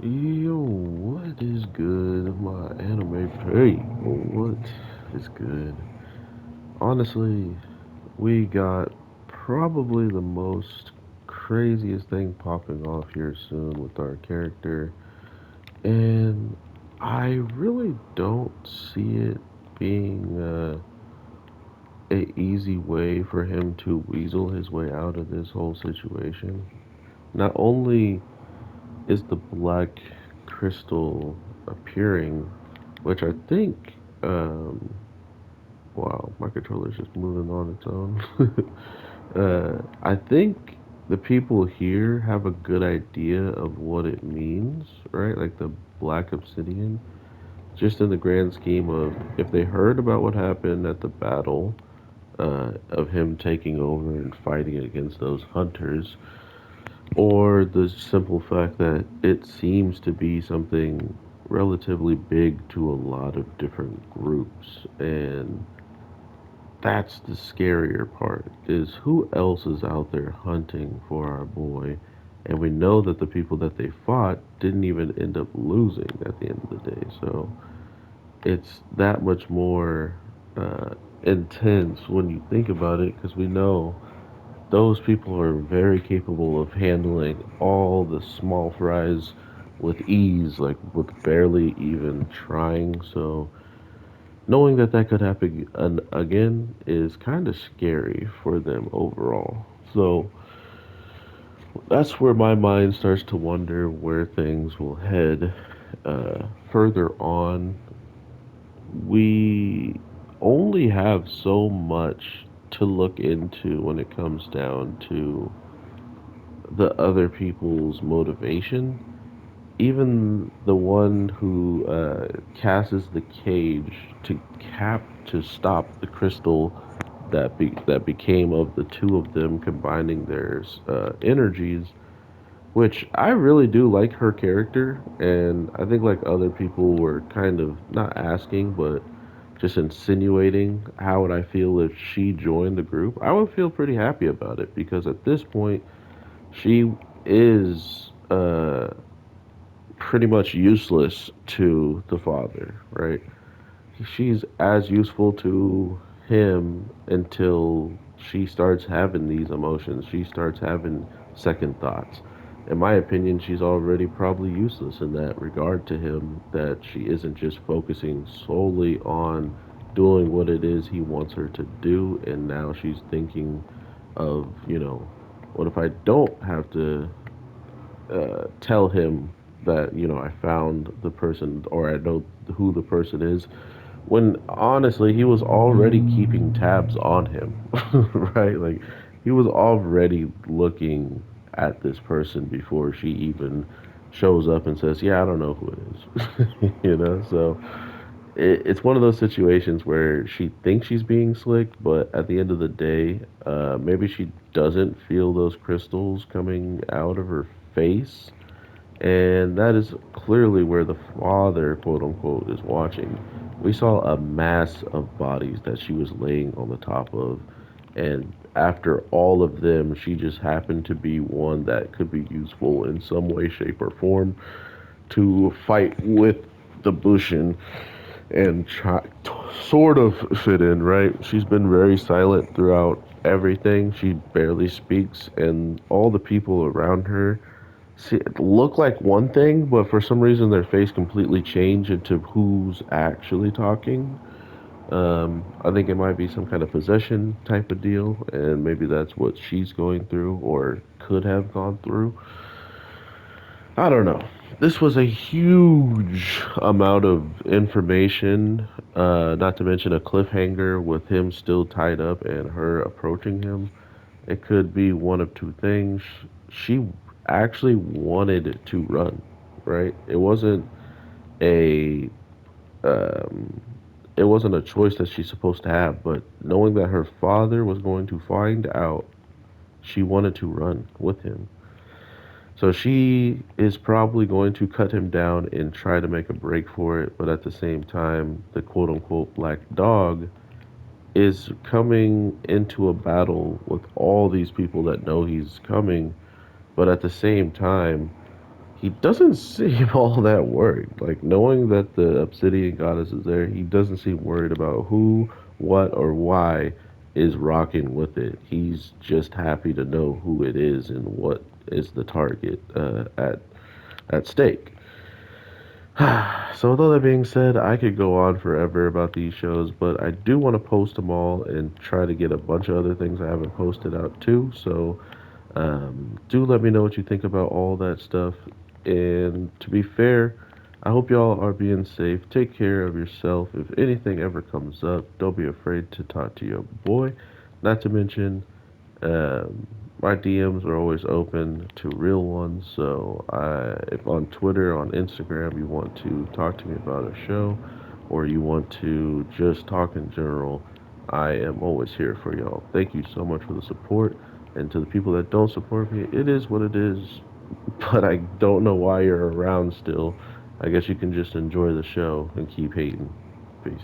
Yo, what is good, my anime? Hey, what is good? Honestly, we got probably the most craziest thing popping off here soon with our character, and I really don't see it being a easy way for him to weasel his way out of this whole situation. Not only is the black crystal appearing, which I think, wow, my controller's just moving on its own. I think the people here have a good idea of what it means, right? Like the black obsidian, just in the grand scheme of if they heard about what happened at the battle, of him taking over and fighting against those hunters, or the simple fact that it seems to be something relatively big to a lot of different groups. And that's the scarier part, is who else is out there hunting for our boy. And we know that the people that they fought didn't even end up losing at the end of the day. So it's that much more intense when you think about it, because we know those people are very capable of handling all the small fries with ease, like with barely even trying. So knowing that that could happen again is kind of scary for them overall. So that's where my mind starts to wonder where things will head further on. We only have so much to look into when it comes down to the other people's motivation. Even the one who casts the cage to stop the crystal that became of the two of them combining their energies, which I really do like her character, and I think like other people were kind of not asking, but just insinuating how would I feel if she joined the group. I would feel pretty happy about it because at this point she is pretty much useless to the father, right? She's as useful to him until she starts having these emotions. She starts having second thoughts. In my opinion, she's already probably useless in that regard to him, that she isn't just focusing solely on doing what it is he wants her to do, and now she's thinking of, what if I don't have to tell him that I found the person or I know who the person is, when honestly he was already keeping tabs on him, right? Like he was already looking at this person before she even shows up and says, "Yeah, I don't know who it is." So it's one of those situations where she thinks she's being slick, but at the end of the day, maybe she doesn't feel those crystals coming out of her face, and that is clearly where the father, quote unquote, is watching. We saw a mass of bodies that she was laying on the top of, and after all of them, she just happened to be one that could be useful in some way, shape, or form to fight with the Bushin and try sort of fit in, right? She's been very silent throughout everything. She barely speaks, and all the people around her look like one thing, but for some reason their face completely changed into who's actually talking. I think it might be some kind of possession type of deal, and maybe that's what she's going through or could have gone through. I don't know. This was a huge amount of information, not to mention a cliffhanger with him still tied up and her approaching him. It could be one of two things. She actually wanted to run, right? A um, it wasn't a choice that she's supposed to have, but knowing that her father was going to find out, she wanted to run with him. So she is probably going to cut him down and try to make a break for it, but at the same time, the quote unquote black dog is coming into a battle with all these people that know he's coming, but at the same time, he doesn't seem all that worried. Like knowing that the obsidian goddess is there, he doesn't seem worried about who, what, or why is rocking with it. He's just happy to know who it is and what is the target at stake. So with all that being said, I could go on forever about these shows, but I do want to post them all and try to get a bunch of other things I haven't posted out too. So do let me know what you think about all that stuff. And to be fair, I hope y'all are being safe. Take care of yourself. If anything ever comes up, don't be afraid to talk to your boy. Not to mention, my DMs are always open to real ones. So if on Twitter, on Instagram, you want to talk to me about a show, or you want to just talk in general, I am always here for y'all. Thank you so much for the support. And to the people that don't support me, it is what it is. But I don't know why you're around still. I guess you can just enjoy the show and keep hating. Peace.